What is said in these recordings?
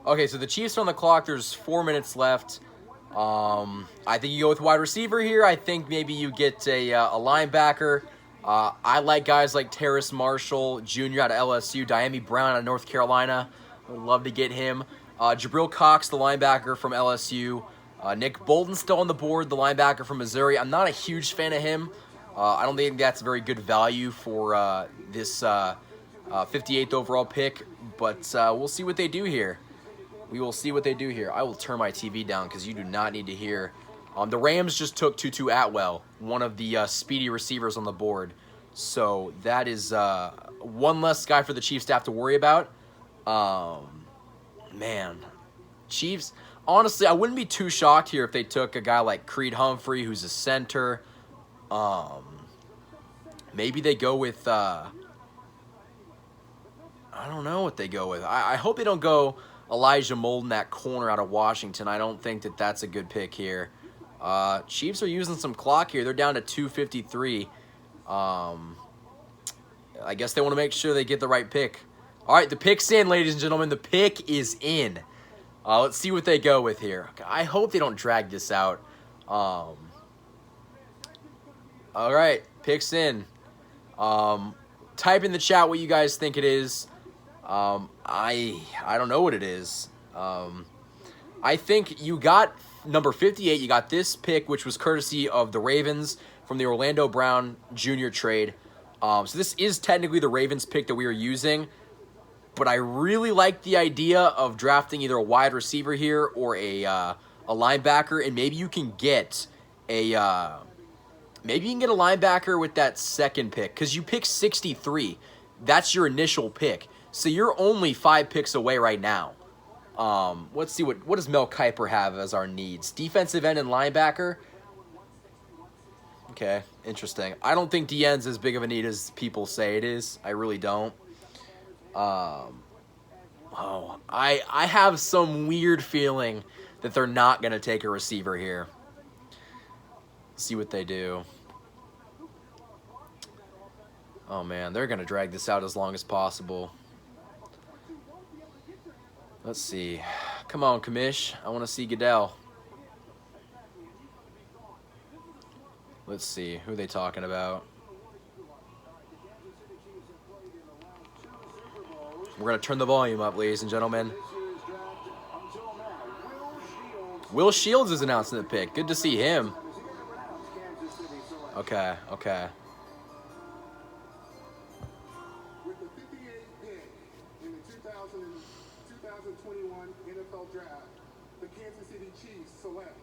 Okay, so the Chiefs are on the clock. There's 4 minutes left. I think you go with wide receiver here. I think maybe you get a linebacker. I like guys like Terrace Marshall Jr. out of LSU, Diami Brown out of North Carolina. Would love to get him. Jabril Cox, the linebacker from LSU. Nick Bolton still on the board, the linebacker from Missouri. I'm not a huge fan of him. I don't think that's a very good value for this 58th overall pick, but we'll see what they do here. We will see what they do here. I will turn my TV down because you do not need to hear. The Rams just took Tutu Atwell, one of the speedy receivers on the board. So that is one less guy for the Chiefs to have to worry about. Man, Chiefs, honestly, I wouldn't be too shocked here if they took a guy like Creed Humphrey, who's a center. Maybe they go with, I don't know what they go with. I hope they don't go Elijah Molden, that corner out of Washington. I don't think that that's a good pick here. Chiefs are using some clock here. They're down to 2:53. I guess they want to make sure they get the right pick. All right, the pick's in, ladies and gentlemen. The pick is in. Let's see what they go with here. I hope they don't drag this out. All right, pick's in. Type in the chat what you guys think it is. I don't know what it is. I think you got number 58. You got this pick, which was courtesy of the Ravens from the Orlando Brown Jr. trade. So this is technically the Ravens pick that we are using, but I really like the idea of drafting either a wide receiver here or a linebacker, and maybe you can get a linebacker with that second pick because you pick 63. That's your initial pick. So you're only 5 picks away right now. Let's see what does Mel Kiper have as our needs? Defensive end and linebacker. Okay, interesting. I don't think DN's as big of a need as people say it is. I really don't. I have some weird feeling that they're not going to take a receiver here. Let's see what they do. Oh man, they're going to drag this out as long as possible. Let's see. Come on, Kamish. I want to see Goodell. Let's see. Who are they talking about? We're going to turn the volume up, ladies and gentlemen. Will Shields is announcing the pick. Good to see him. Okay. With the 58th pick in the 2021 NFL Draft, the Kansas City Chiefs select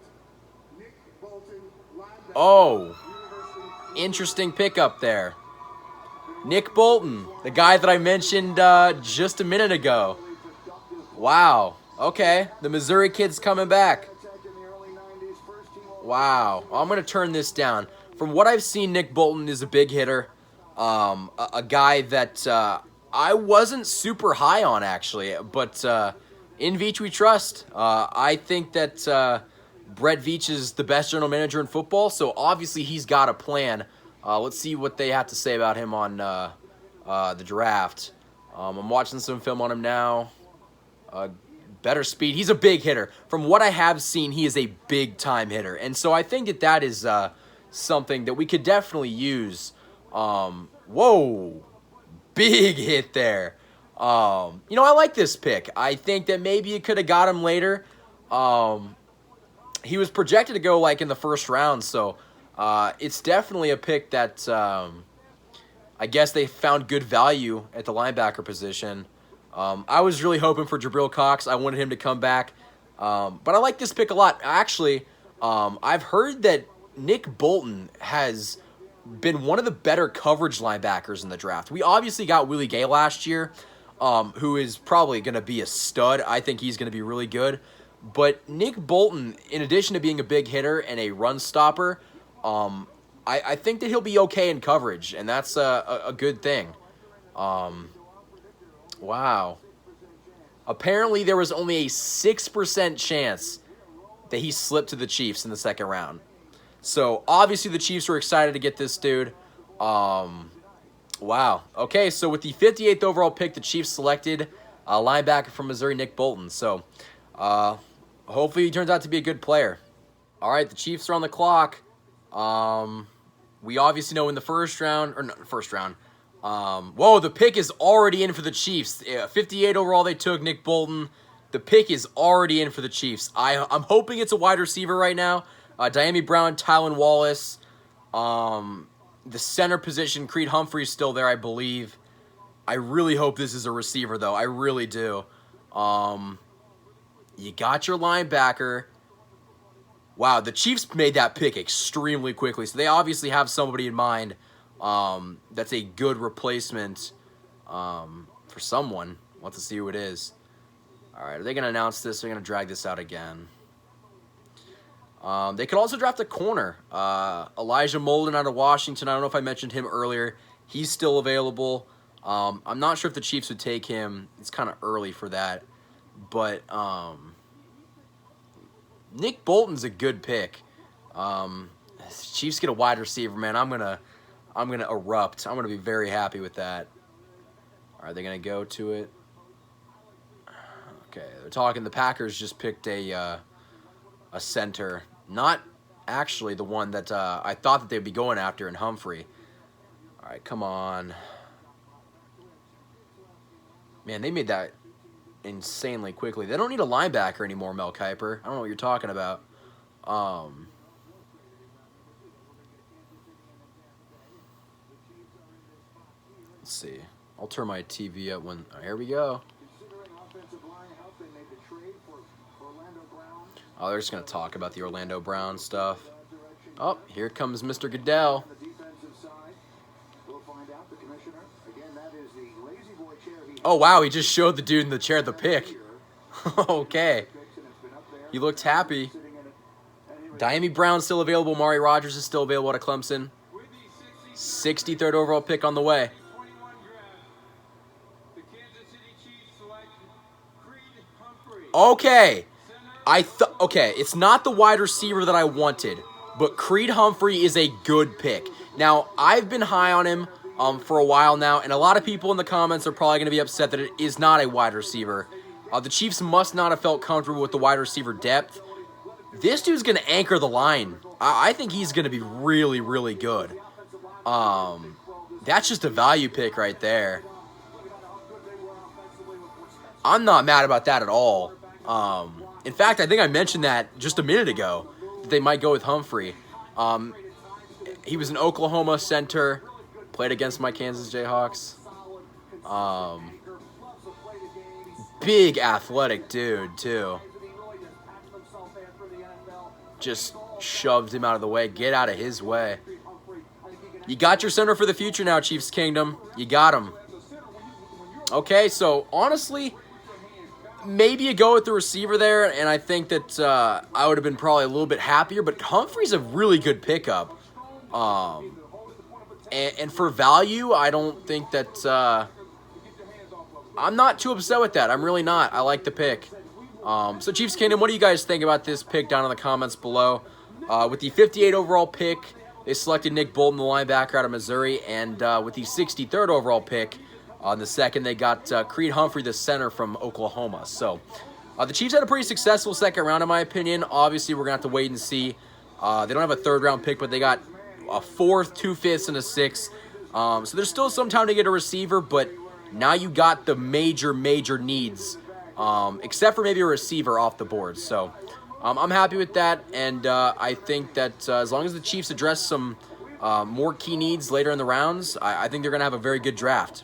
Nick Bolton, linebacker. Oh, interesting pickup there. Nick Bolton, the guy that I mentioned just a minute ago. Wow. Okay, the Missouri kid's coming back. Wow. I'm going to turn this down. From what I've seen, Nick Bolton is a big hitter. A guy that I wasn't super high on, actually. But in Veach we trust. I think that Brett Veach is the best general manager in football, so obviously he's got a plan. Let's see what they have to say about him on the draft. I'm watching some film on him now. Better speed. He's a big hitter. From what I have seen, he is a big-time hitter. And so I think that is something that we could definitely use. Whoa. Big hit there. I like this pick. I think that maybe you could have got him later. He was projected to go like in the first round, so it's definitely a pick that I guess they found good value at the linebacker position. I was really hoping for Jabril Cox. I wanted him to come back. But I like this pick a lot. Actually, I've heard that Nick Bolton has been one of the better coverage linebackers in the draft. We obviously got Willie Gay last year, who is probably going to be a stud. I think he's going to be really good. But Nick Bolton, in addition to being a big hitter and a run stopper, I think that he'll be okay in coverage, and that's a good thing. Wow. Apparently, there was only a 6% chance that he slipped to the Chiefs in the second round. So, obviously, the Chiefs were excited to get this dude. Wow. Okay, so with the 58th overall pick, the Chiefs selected linebacker from Missouri, Nick Bolton. So hopefully he turns out to be a good player. All right, the Chiefs are on the clock. We obviously know in the first round, or not first round. Whoa, the pick is already in for the Chiefs. 58 overall they took, Nick Bolton. The pick is already in for the Chiefs. I'm hoping it's a wide receiver right now. Diami Brown, Tylan Wallace. The center position, Creed Humphrey is still there, I believe. I really hope this is a receiver, though. I really do. You got your linebacker. Wow, the Chiefs made that pick extremely quickly, so they obviously have somebody in mind that's a good replacement for someone. We'll have to see who it is. All right, are they going to announce this? They're going to drag this out again. They could also draft a corner. Elijah Molden out of Washington. I don't know if I mentioned him earlier. He's still available. I'm not sure if the Chiefs would take him. It's kind of early for that. But Nick Bolton's a good pick. Chiefs get a wide receiver, man. I'm gonna erupt. I'm gonna be very happy with that. Are they gonna go to it? Okay, they're talking. The Packers just picked a center, not actually the one that I thought that they'd be going after in Humphrey. All right, come on, man. They made that insanely quickly. They don't need a linebacker anymore, Mel Kiper. I don't know what you're talking about. Let's see. I'll turn my TV up when... here we go. Oh, they're just going to talk about the Orlando Brown stuff. Oh, here comes Mr. Goodell. Oh, wow, he just showed the dude in the chair the pick. Okay. He looked happy. Diami Brown's still available. Mari Rodgers is still available out of Clemson. 63rd overall pick on the way. Okay. Okay, it's not the wide receiver that I wanted, but Creed Humphrey is a good pick. Now, I've been high on him for a while now, and a lot of people in the comments are probably going to be upset that it is not a wide receiver. The Chiefs must not have felt comfortable with the wide receiver depth. This dude's going to anchor the line. I think he's going to be really, really good. That's just a value pick right there. I'm not mad about that at all. In fact, I think I mentioned that just a minute ago, that they might go with Humphrey. He was an Oklahoma center, played against my Kansas Jayhawks. Big athletic dude, too. Just shoved him out of the way. Get out of his way. You got your center for the future now, Chiefs Kingdom. You got him. Okay, so honestly, maybe you go with the receiver there, and I think that I would have been probably a little bit happier, but Humphrey's a really good pickup. And for value, I don't think that... I'm not too upset with that. I'm really not. I like the pick. So Chiefs Kingdom, what do you guys think about this pick down in the comments below? With the 58 overall pick, they selected Nick Bolton, the linebacker out of Missouri, and with the 63rd overall pick, on the second, they got Creed Humphrey, the center from Oklahoma. So the Chiefs had a pretty successful second round, in my opinion. Obviously, we're going to have to wait and see. They don't have a third-round pick, but they got a fourth, 2 fifths, and a sixth. So there's still some time to get a receiver, but now you got the major needs, except for maybe a receiver off the board. So I'm happy with that, and I think that as long as the Chiefs address some more key needs later in the rounds, I think they're going to have a very good draft.